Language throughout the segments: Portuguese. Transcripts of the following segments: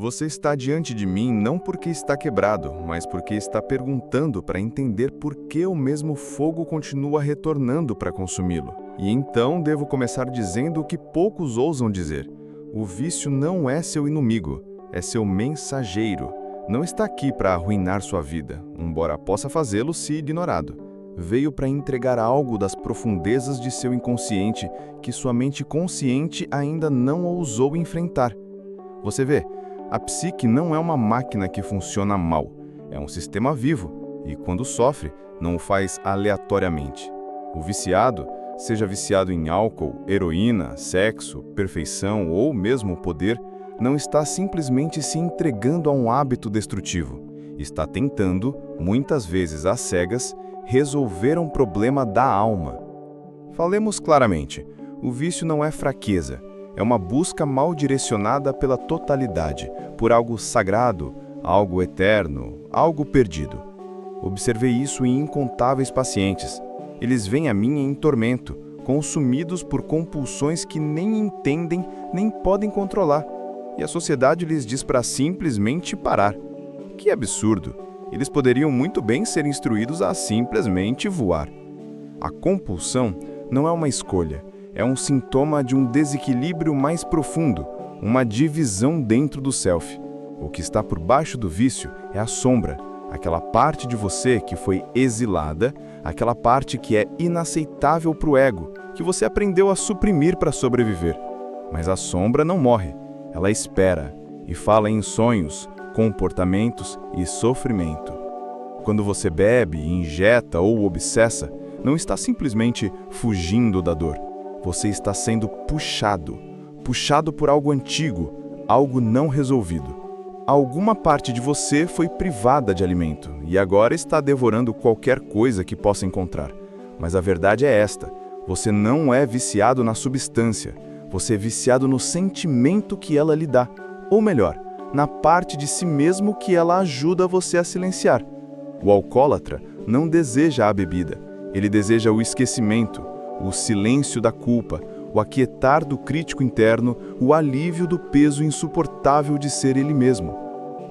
Você está diante de mim não porque está quebrado, mas porque está perguntando para entender por que o mesmo fogo continua retornando para consumi-lo. E então devo começar dizendo o que poucos ousam dizer. O vício não é seu inimigo, é seu mensageiro. Não está aqui para arruinar sua vida, embora possa fazê-lo se ignorado. Veio para entregar algo das profundezas de seu inconsciente que sua mente consciente ainda não ousou enfrentar. Você vê, a psique não é uma máquina que funciona mal, é um sistema vivo e, quando sofre, não o faz aleatoriamente. O viciado, seja viciado em álcool, heroína, sexo, perfeição ou mesmo poder, não está simplesmente se entregando a um hábito destrutivo. Está tentando, muitas vezes às cegas, resolver um problema da alma. Falemos claramente, o vício não é fraqueza, é uma busca mal direcionada pela totalidade, por algo sagrado, algo eterno, algo perdido. Observei isso em incontáveis pacientes. Eles vêm a mim em tormento, consumidos por compulsões que nem entendem nem podem controlar. E a sociedade lhes diz para simplesmente parar. Que absurdo! Eles poderiam muito bem ser instruídos a simplesmente voar. A compulsão não é uma escolha, é um sintoma de um desequilíbrio mais profundo, uma divisão dentro do self. O que está por baixo do vício é a sombra, aquela parte de você que foi exilada, aquela parte que é inaceitável para o ego, que você aprendeu a suprimir para sobreviver. Mas a sombra não morre, ela espera e fala em sonhos, comportamentos e sofrimento. Quando você bebe, injeta ou obsessa, não está simplesmente fugindo da dor. Você está sendo puxado por algo antigo, algo não resolvido. Alguma parte de você foi privada de alimento e agora está devorando qualquer coisa que possa encontrar. Mas a verdade é esta: você não é viciado na substância, você é viciado no sentimento que ela lhe dá, ou melhor, na parte de si mesmo que ela ajuda você a silenciar. O alcoólatra não deseja a bebida, ele deseja o esquecimento, o silêncio da culpa, o aquietar do crítico interno, o alívio do peso insuportável de ser ele mesmo.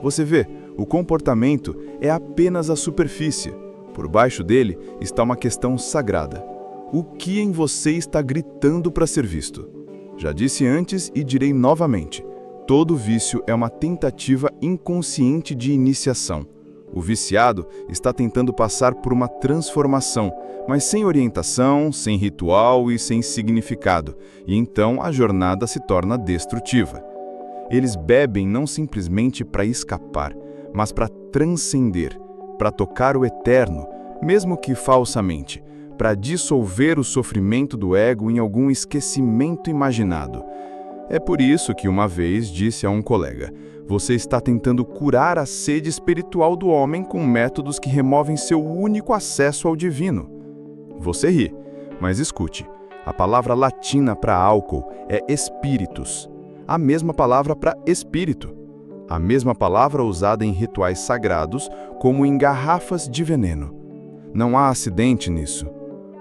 Você vê, o comportamento é apenas a superfície. Por baixo dele está uma questão sagrada. O que em você está gritando para ser visto? Já disse antes e direi novamente. Todo vício é uma tentativa inconsciente de iniciação. O viciado está tentando passar por uma transformação, mas sem orientação, sem ritual e sem significado, e então a jornada se torna destrutiva. Eles bebem não simplesmente para escapar, mas para transcender, para tocar o eterno, mesmo que falsamente, para dissolver o sofrimento do ego em algum esquecimento imaginado. É por isso que uma vez disse a um colega: você está tentando curar a sede espiritual do homem com métodos que removem seu único acesso ao divino. Você ri, mas escute, a palavra latina para álcool é spiritus, a mesma palavra para espírito, a mesma palavra usada em rituais sagrados como em garrafas de veneno. Não há acidente nisso.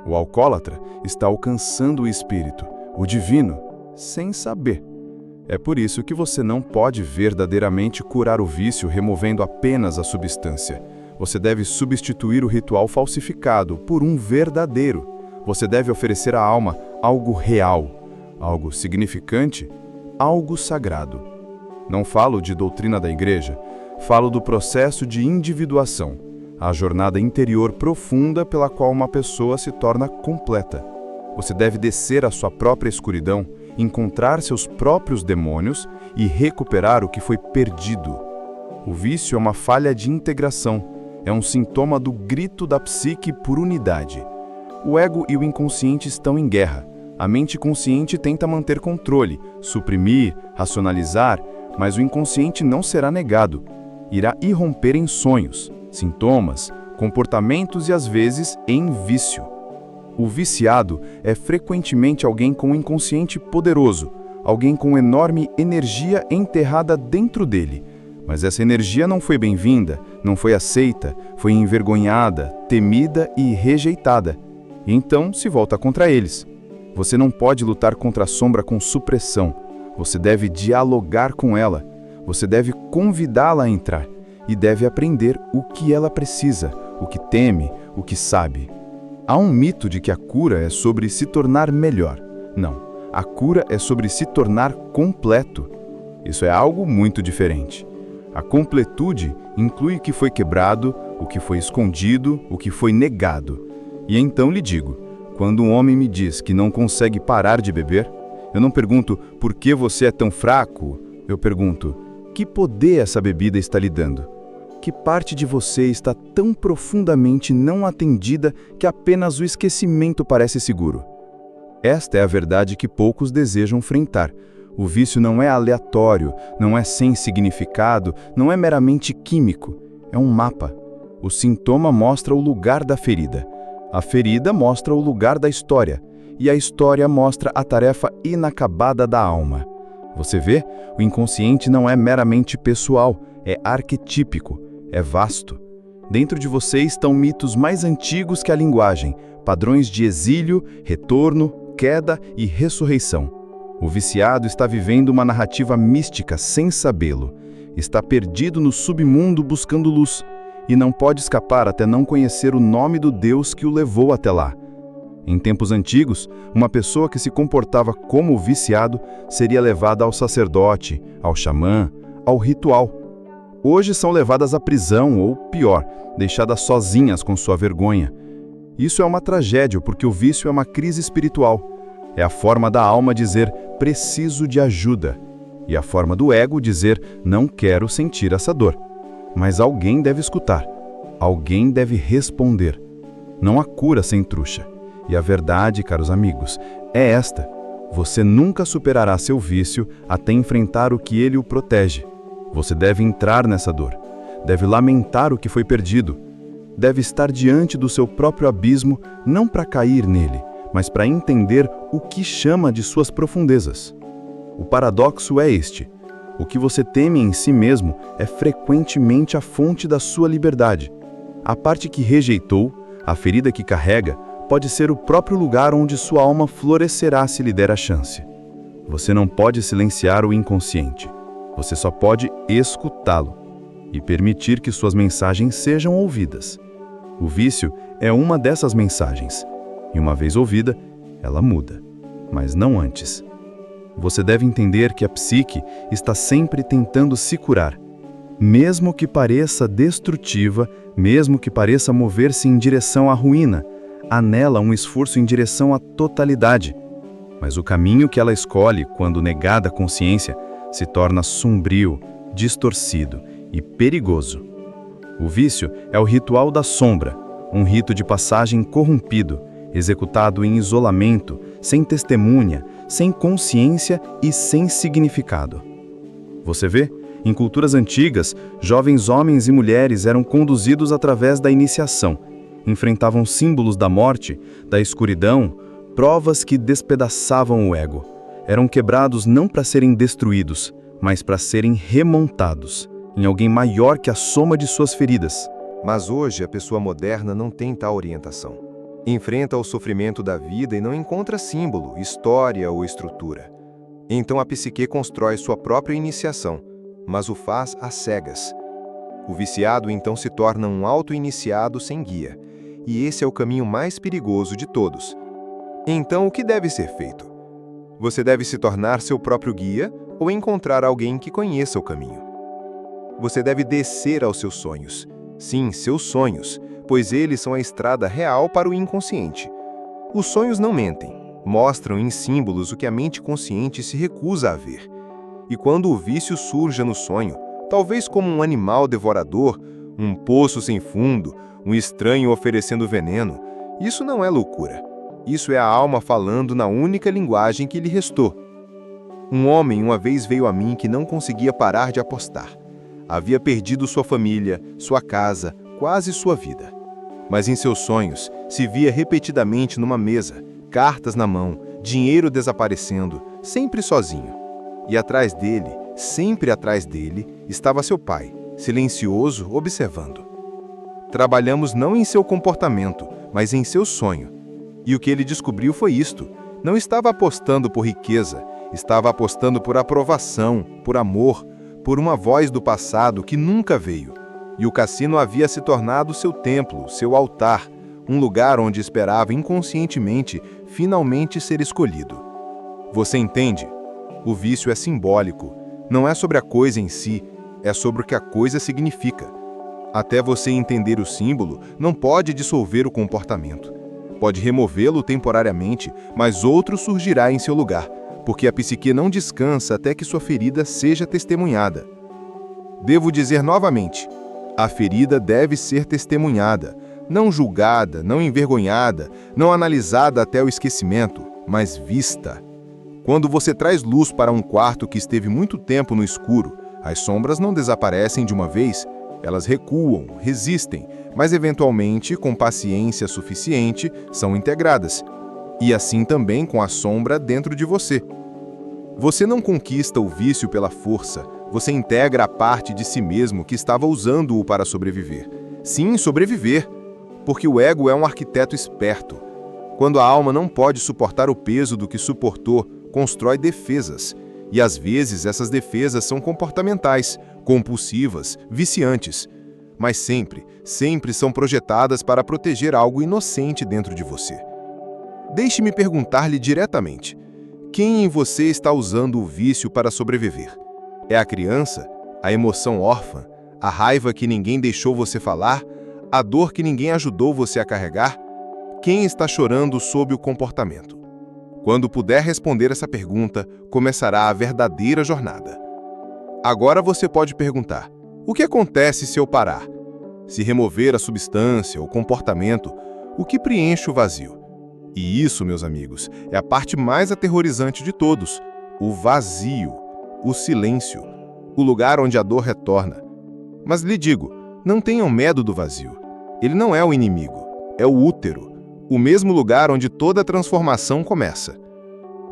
O alcoólatra está alcançando o espírito, o divino, sem saber. É por isso que você não pode verdadeiramente curar o vício removendo apenas a substância. Você deve substituir o ritual falsificado por um verdadeiro. Você deve oferecer à alma algo real, algo significante, algo sagrado. Não falo de doutrina da igreja, falo do processo de individuação, a jornada interior profunda pela qual uma pessoa se torna completa. Você deve descer à sua própria escuridão, encontrar seus próprios demônios e recuperar o que foi perdido. O vício é uma falha de integração, é um sintoma do grito da psique por unidade. O ego e o inconsciente estão em guerra. A mente consciente tenta manter controle, suprimir, racionalizar, mas o inconsciente não será negado. Irá irromper em sonhos, sintomas, comportamentos e às vezes em vício. O viciado é frequentemente alguém com um inconsciente poderoso, alguém com enorme energia enterrada dentro dele. Mas essa energia não foi bem-vinda, não foi aceita, foi envergonhada, temida e rejeitada. E então se volta contra eles. Você não pode lutar contra a sombra com supressão. Você deve dialogar com ela. Você deve convidá-la a entrar e deve aprender o que ela precisa, o que teme, o que sabe. Há um mito de que a cura é sobre se tornar melhor. Não, a cura é sobre se tornar completo. Isso é algo muito diferente. A completude inclui o que foi quebrado, o que foi escondido, o que foi negado. E então lhe digo, quando um homem me diz que não consegue parar de beber, eu não pergunto por que você é tão fraco, eu pergunto, que poder essa bebida está lhe dando? Que parte de você está tão profundamente não atendida que apenas o esquecimento parece seguro? Esta é a verdade que poucos desejam enfrentar. O vício não é aleatório, não é sem significado, não é meramente químico. É um mapa. O sintoma mostra o lugar da ferida. A ferida mostra o lugar da história. E a história mostra a tarefa inacabada da alma. Você vê? O inconsciente não é meramente pessoal, é arquetípico, é vasto. Dentro de você estão mitos mais antigos que a linguagem, padrões de exílio, retorno, queda e ressurreição. O viciado está vivendo uma narrativa mística sem sabê-lo. Está perdido no submundo buscando luz e não pode escapar até não conhecer o nome do Deus que o levou até lá. Em tempos antigos, uma pessoa que se comportava como viciado seria levada ao sacerdote, ao xamã, ao ritual. Hoje são levadas à prisão ou, pior, deixadas sozinhas com sua vergonha. Isso é uma tragédia porque o vício é uma crise espiritual. É a forma da alma dizer, preciso de ajuda. E a forma do ego dizer, não quero sentir essa dor. Mas alguém deve escutar. Alguém deve responder. Não há cura sem trouxa. E a verdade, caros amigos, é esta. Você nunca superará seu vício até enfrentar o que ele o protege. Você deve entrar nessa dor. Deve lamentar o que foi perdido. Deve estar diante do seu próprio abismo, não para cair nele, mas para entender o que chama de suas profundezas. O paradoxo é este. O que você teme em si mesmo é frequentemente a fonte da sua liberdade. A parte que rejeitou, a ferida que carrega, pode ser o próprio lugar onde sua alma florescerá se lhe der a chance. Você não pode silenciar o inconsciente. Você só pode escutá-lo e permitir que suas mensagens sejam ouvidas. O vício é uma dessas mensagens. E uma vez ouvida, ela muda, mas não antes. Você deve entender que a psique está sempre tentando se curar. Mesmo que pareça destrutiva, mesmo que pareça mover-se em direção à ruína, há nela um esforço em direção à totalidade. Mas o caminho que ela escolhe, quando negada a consciência, se torna sombrio, distorcido e perigoso. O vício é o ritual da sombra, um rito de passagem corrompido, executado em isolamento, sem testemunha, sem consciência e sem significado. Você vê? Em culturas antigas, jovens homens e mulheres eram conduzidos através da iniciação. Enfrentavam símbolos da morte, da escuridão, provas que despedaçavam o ego. Eram quebrados não para serem destruídos, mas para serem remontados em alguém maior que a soma de suas feridas. Mas hoje a pessoa moderna não tem tal orientação. Enfrenta o sofrimento da vida e não encontra símbolo, história ou estrutura. Então a psique constrói sua própria iniciação, mas o faz às cegas. O viciado então se torna um auto-iniciado sem guia, e esse é o caminho mais perigoso de todos. Então o que deve ser feito? Você deve se tornar seu próprio guia ou encontrar alguém que conheça o caminho. Você deve descer aos seus sonhos. Sim, seus sonhos, pois eles são a estrada real para o inconsciente. Os sonhos não mentem, mostram em símbolos o que a mente consciente se recusa a ver. E quando o vício surja no sonho, talvez como um animal devorador, um poço sem fundo, um estranho oferecendo veneno, isso não é loucura. Isso é a alma falando na única linguagem que lhe restou. Um homem uma vez veio a mim que não conseguia parar de apostar. Havia perdido sua família, sua casa, quase sua vida. Mas em seus sonhos, se via repetidamente numa mesa, cartas na mão, dinheiro desaparecendo, sempre sozinho. E atrás dele, sempre atrás dele, estava seu pai, silencioso, observando. Trabalhamos não em seu comportamento, mas em seu sonho. E o que ele descobriu foi isto: não estava apostando por riqueza, estava apostando por aprovação, por amor, por uma voz do passado que nunca veio, e o cassino havia se tornado seu templo, seu altar, um lugar onde esperava inconscientemente finalmente ser escolhido. Você entende? O vício é simbólico, não é sobre a coisa em si, é sobre o que a coisa significa. Até você entender o símbolo, não pode dissolver o comportamento. Pode removê-lo temporariamente, mas outro surgirá em seu lugar, porque a psique não descansa até que sua ferida seja testemunhada. Devo dizer novamente, a ferida deve ser testemunhada, não julgada, não envergonhada, não analisada até o esquecimento, mas vista. Quando você traz luz para um quarto que esteve muito tempo no escuro, as sombras não desaparecem de uma vez, elas recuam, resistem, mas eventualmente, com paciência suficiente, são integradas. E assim também com a sombra dentro de você. Você não conquista o vício pela força, você integra a parte de si mesmo que estava usando-o para sobreviver. Sim, sobreviver, porque o ego é um arquiteto esperto. Quando a alma não pode suportar o peso do que suportou, constrói defesas. E às vezes essas defesas são comportamentais, compulsivas, viciantes. Mas sempre são projetadas para proteger algo inocente dentro de você. Deixe-me perguntar-lhe diretamente: quem em você está usando o vício para sobreviver? É a criança? A emoção órfã? A raiva que ninguém deixou você falar? A dor que ninguém ajudou você a carregar? Quem está chorando sob o comportamento? Quando puder responder essa pergunta, começará a verdadeira jornada. Agora você pode perguntar: o que acontece se eu parar? Se remover a substância, o comportamento, o que preenche o vazio? E isso, meus amigos, é a parte mais aterrorizante de todos: o vazio, o silêncio, o lugar onde a dor retorna. Mas lhe digo, não tenham medo do vazio. Ele não é o inimigo, é o útero, o mesmo lugar onde toda transformação começa.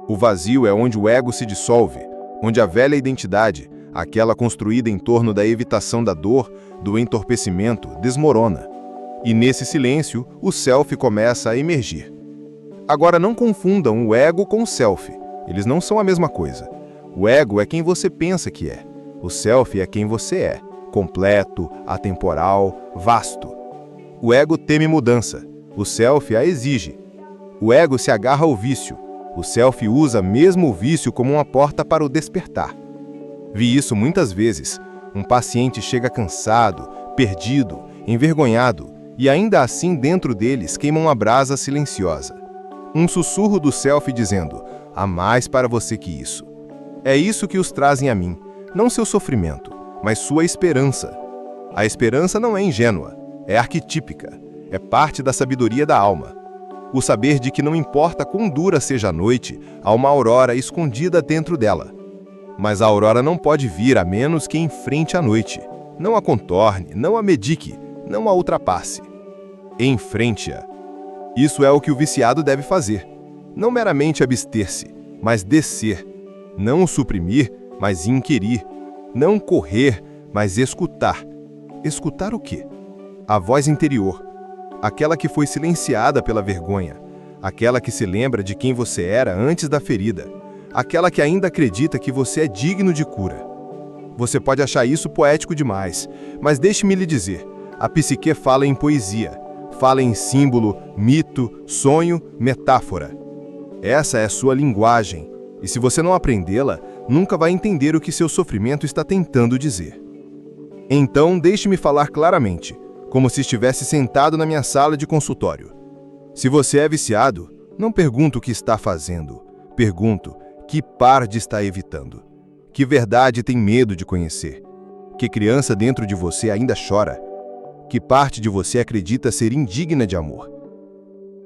O vazio é onde o ego se dissolve, onde a velha identidade, aquela construída em torno da evitação da dor, do entorpecimento, desmorona. E nesse silêncio, o self começa a emergir. Agora não confundam o ego com o self. Eles não são a mesma coisa. O ego é quem você pensa que é. O self é quem você é, completo, atemporal, vasto. O ego teme mudança. O self a exige. O ego se agarra ao vício. O self usa mesmo o vício como uma porta para o despertar. Vi isso muitas vezes. Um paciente chega cansado, perdido, envergonhado, e ainda assim dentro deles queima uma brasa silenciosa. Um sussurro do self dizendo: há mais para você que isso. É isso que os trazem a mim, não seu sofrimento, mas sua esperança. A esperança não é ingênua, é arquetípica, é parte da sabedoria da alma. O saber de que não importa quão dura seja a noite, há uma aurora escondida dentro dela. Mas a aurora não pode vir a menos que enfrente a noite. Não a contorne, não a medique, não a ultrapasse. Enfrente-a. Isso é o que o viciado deve fazer. Não meramente abster-se, mas descer. Não o suprimir, mas inquirir. Não correr, mas escutar. Escutar o quê? A voz interior. Aquela que foi silenciada pela vergonha. Aquela que se lembra de quem você era antes da ferida. Aquela que ainda acredita que você é digno de cura. Você pode achar isso poético demais, mas deixe-me lhe dizer, a psique fala em poesia, fala em símbolo, mito, sonho, metáfora. Essa é sua linguagem, e se você não aprendê-la, nunca vai entender o que seu sofrimento está tentando dizer. Então, deixe-me falar claramente, como se estivesse sentado na minha sala de consultório. Se você é viciado, não pergunto o que está fazendo, pergunto: que parte está evitando? Que verdade tem medo de conhecer? Que criança dentro de você ainda chora? Que parte de você acredita ser indigna de amor?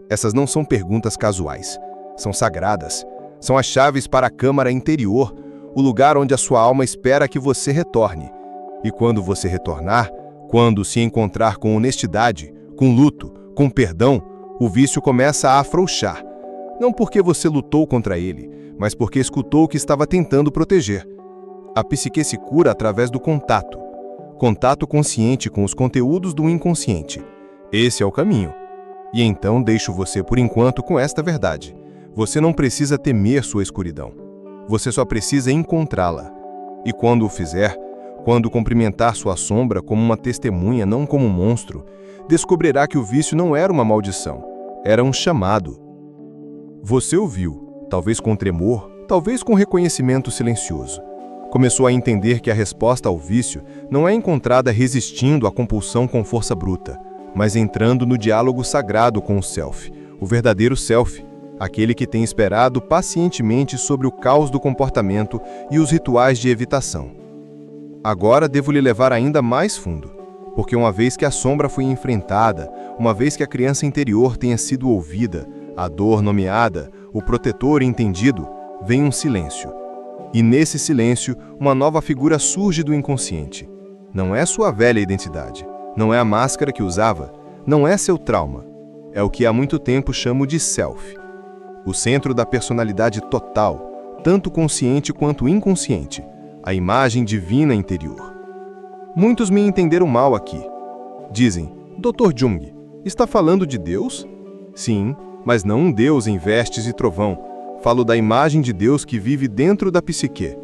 Essas não são perguntas casuais. São sagradas. São as chaves para a câmara interior, o lugar onde a sua alma espera que você retorne. E quando você retornar, quando se encontrar com honestidade, com luto, com perdão, o vício começa a afrouxar. Não porque você lutou contra ele, mas porque escutou o que estava tentando proteger. A psique se cura através do contato. Contato consciente com os conteúdos do inconsciente. Esse é o caminho. E então deixo você por enquanto com esta verdade. Você não precisa temer sua escuridão. Você só precisa encontrá-la. E quando o fizer, Quando cumprimentar sua sombra como uma testemunha, não como um monstro, descobrirá que o vício não era uma maldição, era um chamado. Você o viu, talvez com tremor, talvez com reconhecimento silencioso. Começou a entender que a resposta ao vício não é encontrada resistindo à compulsão com força bruta, mas entrando no diálogo sagrado com o self, o verdadeiro self, aquele que tem esperado pacientemente sobre o caos do comportamento e os rituais de evitação. Agora devo lhe levar ainda mais fundo, porque uma vez que a sombra foi enfrentada, uma vez que a criança interior tenha sido ouvida, a dor nomeada, o protetor entendido, vem um silêncio. E nesse silêncio, uma nova figura surge do inconsciente. Não é sua velha identidade, não é a máscara que usava, não é seu trauma. É o que há muito tempo chamo de self. O centro da personalidade total, tanto consciente quanto inconsciente, a imagem divina interior. Muitos me entenderam mal aqui. Dizem, Dr. Jung, está falando de Deus? Sim, mas não um Deus em vestes e trovão. Falo da imagem de Deus que vive dentro da psique.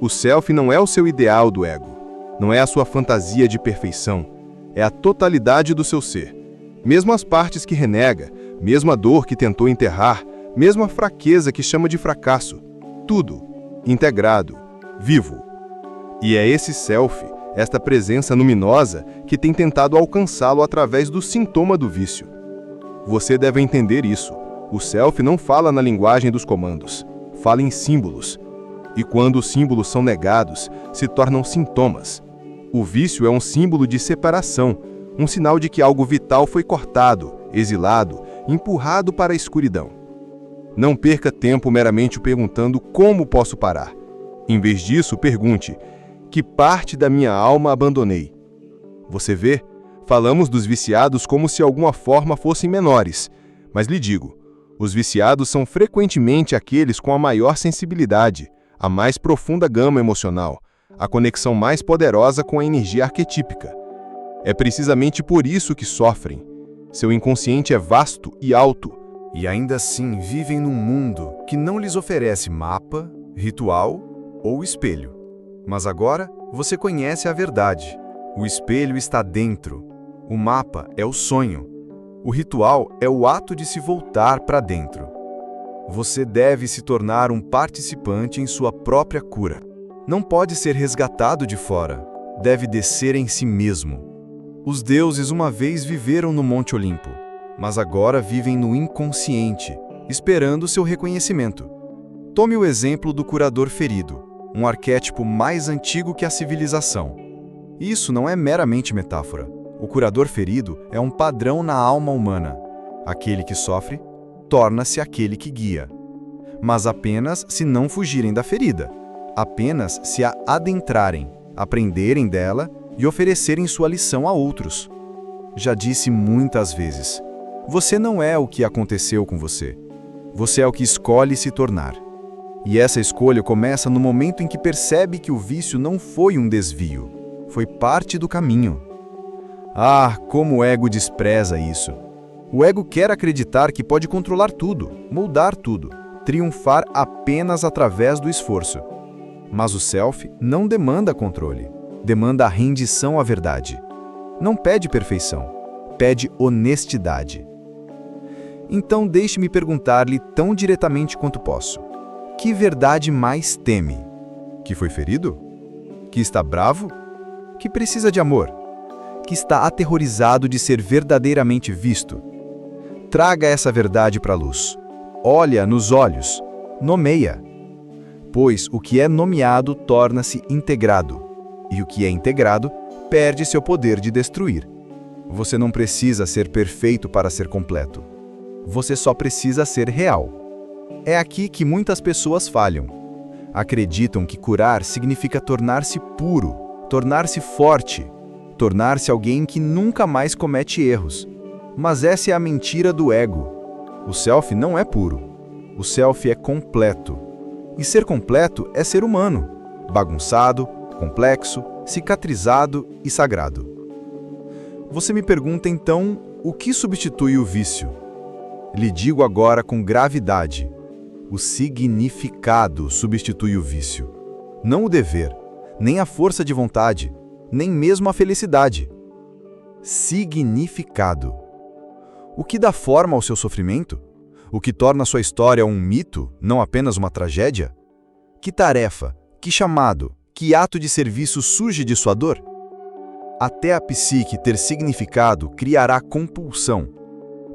O self não é o seu ideal do ego, não é a sua fantasia de perfeição, é a totalidade do seu ser. Mesmo as partes que renega, mesmo a dor que tentou enterrar, mesmo a fraqueza que chama de fracasso, tudo, integrado, vivo. E é esse self, esta presença luminosa, que tem tentado alcançá-lo através do sintoma do vício. Você deve entender isso. O self não fala na linguagem dos comandos, fala em símbolos. E quando os símbolos são negados, se tornam sintomas. O vício é um símbolo de separação, um sinal de que algo vital foi cortado, exilado, empurrado para a escuridão. Não perca tempo meramente perguntando como posso parar. Em vez disso, pergunte: que parte da minha alma abandonei? Você vê? Falamos dos viciados como se de alguma forma fossem menores, mas lhe digo, os viciados são frequentemente aqueles com a maior sensibilidade, a mais profunda gama emocional, a conexão mais poderosa com a energia arquetípica. É precisamente por isso que sofrem. Seu inconsciente é vasto e alto. E ainda assim vivem num mundo que não lhes oferece mapa, ritual ou espelho. Mas agora você conhece a verdade. O espelho está dentro. O mapa é o sonho. O ritual é o ato de se voltar para dentro. Você deve se tornar um participante em sua própria cura. Não pode ser resgatado de fora. Deve descer em si mesmo. Os deuses uma vez viveram no Monte Olimpo, mas agora vivem no inconsciente, esperando seu reconhecimento. Tome o exemplo do curador ferido, um arquétipo mais antigo que a civilização. Isso não é meramente metáfora. O curador ferido é um padrão na alma humana. Aquele que sofre, torna-se aquele que guia. Mas apenas se não fugirem da ferida. Apenas se a adentrarem, aprenderem dela e oferecerem sua lição a outros. Já disse muitas vezes, você não é o que aconteceu com você. Você é o que escolhe se tornar. E essa escolha começa no momento em que percebe que o vício não foi um desvio, foi parte do caminho. Ah, como o ego despreza isso. O ego quer acreditar que pode controlar tudo, moldar tudo, triunfar apenas através do esforço. Mas o self não demanda controle, demanda a rendição à verdade. Não pede perfeição, pede honestidade. Então deixe-me perguntar-lhe tão diretamente quanto posso. Que verdade mais teme? Que foi ferido? Que está bravo? Que precisa de amor? Que está aterrorizado de ser verdadeiramente visto? Traga essa verdade para a luz. Olha nos olhos. Nomeia. Pois o que é nomeado torna-se integrado. E o que é integrado perde seu poder de destruir. Você não precisa ser perfeito para ser completo. Você só precisa ser real. É aqui que muitas pessoas falham. Acreditam que curar significa tornar-se puro, tornar-se forte, tornar-se alguém que nunca mais comete erros. Mas essa é a mentira do ego. O self não é puro. O self é completo. E ser completo é ser humano, bagunçado, complexo, cicatrizado e sagrado. Você me pergunta então, o que substitui o vício? Lhe digo agora com gravidade. O significado substitui o vício. Não o dever, nem a força de vontade, nem mesmo a felicidade. Significado. O que dá forma ao seu sofrimento? O que torna sua história um mito, não apenas uma tragédia? Que tarefa, que chamado, que ato de serviço surge de sua dor? Até a psique ter significado criará compulsão,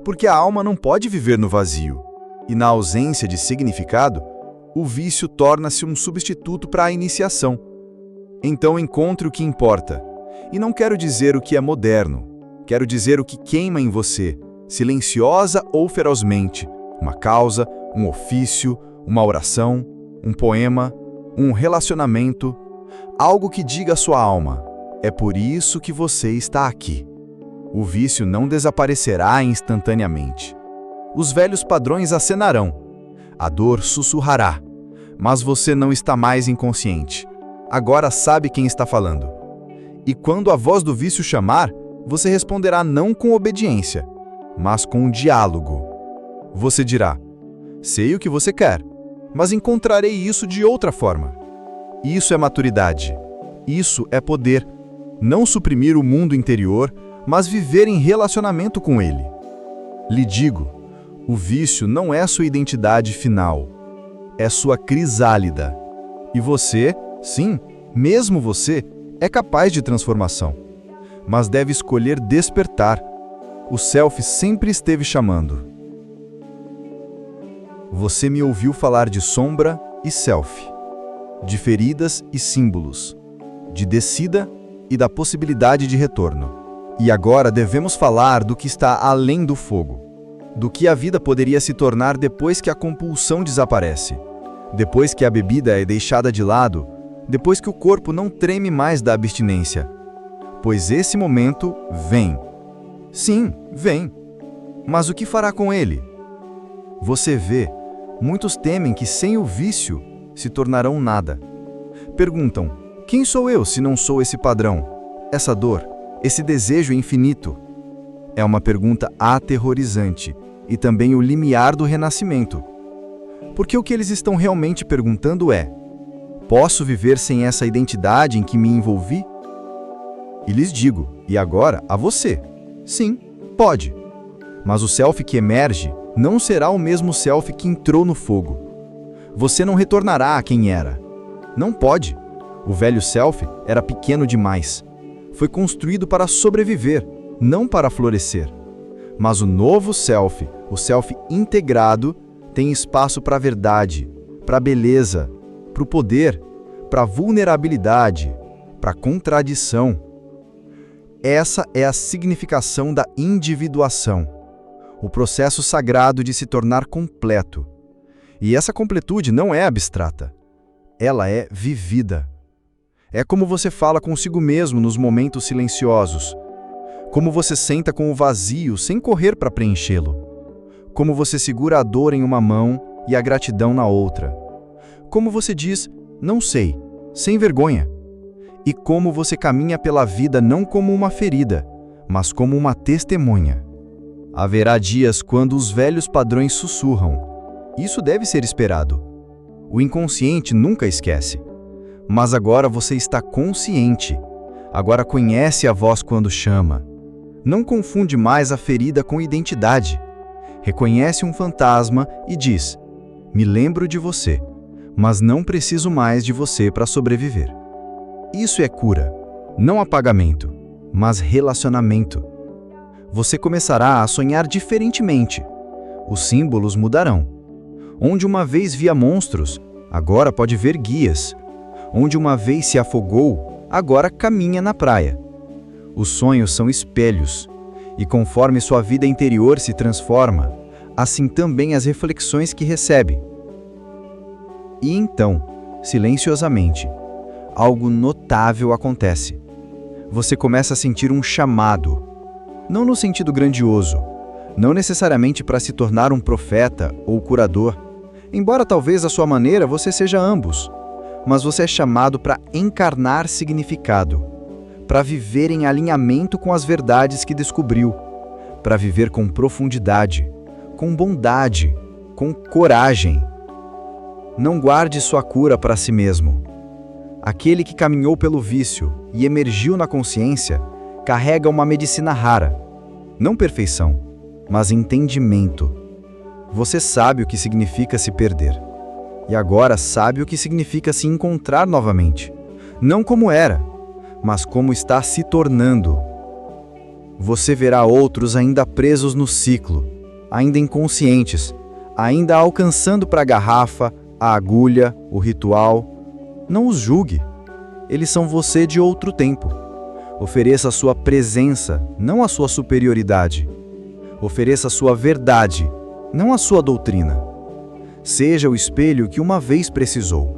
porque a alma não pode viver no vazio, e na ausência de significado, o vício torna-se um substituto para a iniciação. Então encontre o que importa, e não quero dizer o que é moderno, quero dizer o que queima em você, silenciosa ou ferozmente, uma causa, um ofício, uma oração, um poema, um relacionamento, algo que diga à sua alma: é por isso que você está aqui. O vício não desaparecerá instantaneamente. Os velhos padrões acenarão. A dor sussurrará. Mas você não está mais inconsciente. Agora sabe quem está falando. E quando a voz do vício chamar, você responderá não com obediência, mas com um diálogo. Você dirá: sei o que você quer, mas encontrarei isso de outra forma. Isso é maturidade. Isso é poder. Não suprimir o mundo interior, mas viver em relacionamento com ele. Lhe digo, o vício não é sua identidade final, é sua crisálida. E você, sim, mesmo você, é capaz de transformação. Mas deve escolher despertar. O self sempre esteve chamando. Você me ouviu falar de sombra e self, de feridas e símbolos, de descida e da possibilidade de retorno. E agora devemos falar do que está além do fogo, do que a vida poderia se tornar depois que a compulsão desaparece, depois que a bebida é deixada de lado, depois que o corpo não treme mais da abstinência. Pois esse momento vem. Sim, vem. Mas o que fará com ele? Você vê, muitos temem que sem o vício se tornarão nada. Perguntam: quem sou eu se não sou esse padrão, essa dor, esse desejo infinito? É uma pergunta aterrorizante e também o limiar do renascimento. Porque o que eles estão realmente perguntando é: posso viver sem essa identidade em que me envolvi? E lhes digo, e agora a você: sim, pode. Mas o self que emerge não será o mesmo self que entrou no fogo. Você não retornará a quem era. Não pode. O velho self era pequeno demais. Foi construído para sobreviver, não para florescer. Mas o novo self, o self integrado, tem espaço para a verdade, para a beleza, para o poder, para a vulnerabilidade, para a contradição. Essa é a significação da individuação, o processo sagrado de se tornar completo. E essa completude não é abstrata, ela é vivida. É como você fala consigo mesmo nos momentos silenciosos, como você senta com o vazio sem correr para preenchê-lo, como você segura a dor em uma mão e a gratidão na outra, como você diz não sei, sem vergonha, e como você caminha pela vida não como uma ferida, mas como uma testemunha. Haverá dias quando os velhos padrões sussurram. Isso deve ser esperado. O inconsciente nunca esquece. Mas agora você está consciente. Agora conhece a voz quando chama. Não confunde mais a ferida com identidade. Reconhece um fantasma e diz: me lembro de você, mas não preciso mais de você para sobreviver. Isso é cura, não apagamento, mas relacionamento. Você começará a sonhar diferentemente. Os símbolos mudarão. Onde uma vez via monstros, agora pode ver guias. Onde uma vez se afogou, agora caminha na praia. Os sonhos são espelhos, e conforme sua vida interior se transforma, assim também as reflexões que recebe. E então, silenciosamente, algo notável acontece. Você começa a sentir um chamado, não no sentido grandioso, não necessariamente para se tornar um profeta ou curador, embora talvez à sua maneira você seja ambos, mas você é chamado para encarnar significado, para viver em alinhamento com as verdades que descobriu, para viver com profundidade, com bondade, com coragem. Não guarde sua cura para si mesmo. Aquele que caminhou pelo vício e emergiu na consciência carrega uma medicina rara. Não perfeição, mas entendimento. Você sabe o que significa se perder. E agora sabe o que significa se encontrar novamente. Não como era, mas como está se tornando. Você verá outros ainda presos no ciclo, ainda inconscientes, ainda alcançando para a garrafa, a agulha, o ritual. Não os julgue. Eles são você de outro tempo. Ofereça a sua presença, não a sua superioridade. Ofereça a sua verdade, não a sua doutrina. Seja o espelho que uma vez precisou.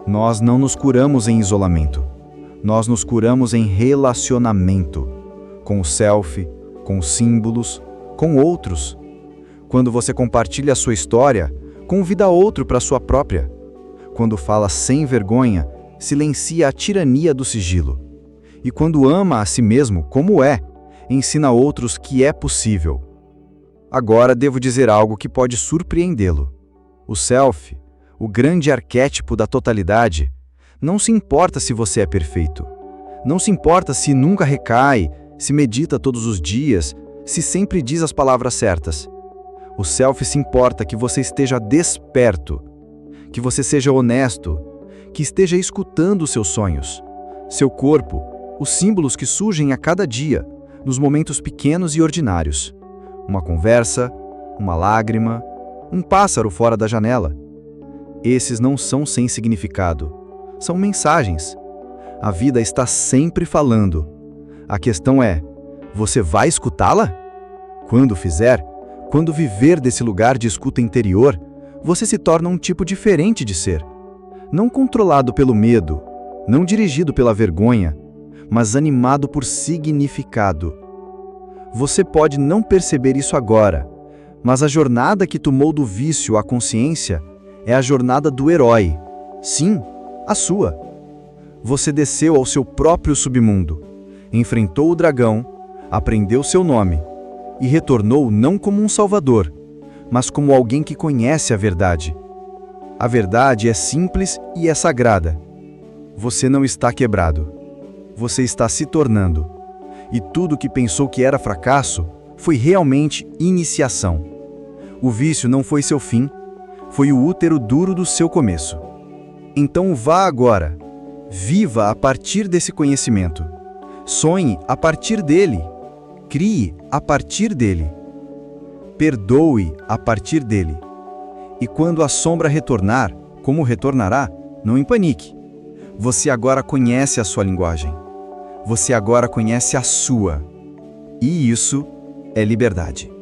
Nós não nos curamos em isolamento. Nós nos curamos em relacionamento. Com o self, com os símbolos, com outros. Quando você compartilha a sua história, convida outro para a sua própria. Quando fala sem vergonha, silencia a tirania do sigilo. E quando ama a si mesmo como é, ensina outros que é possível. Agora devo dizer algo que pode surpreendê-lo. O self, o grande arquétipo da totalidade, não se importa se você é perfeito. Não se importa se nunca recai, se medita todos os dias, se sempre diz as palavras certas. O self se importa que você esteja desperto, que você seja honesto, que esteja escutando os seus sonhos, seu corpo, os símbolos que surgem a cada dia, nos momentos pequenos e ordinários. Uma conversa, uma lágrima, um pássaro fora da janela. Esses não são sem significado, são mensagens. A vida está sempre falando. A questão é, você vai escutá-la? Quando fizer, quando viver desse lugar de escuta interior, você se torna um tipo diferente de ser. Não controlado pelo medo, não dirigido pela vergonha, mas animado por significado. Você pode não perceber isso agora, mas a jornada que tomou do vício à consciência é a jornada do herói. Sim, a sua. Você desceu ao seu próprio submundo, enfrentou o dragão, aprendeu seu nome e retornou não como um salvador, mas como alguém que conhece a verdade. A verdade é simples e é sagrada. Você não está quebrado. Você está se tornando. E tudo que pensou que era fracasso foi realmente iniciação. O vício não foi seu fim, foi o útero duro do seu começo. Então vá agora. Viva a partir desse conhecimento. Sonhe a partir dele. Crie a partir dele. Perdoe a partir dele. E quando a sombra retornar, como retornará, não empanique. Você agora conhece a sua linguagem. Você agora conhece a sua. E isso é liberdade.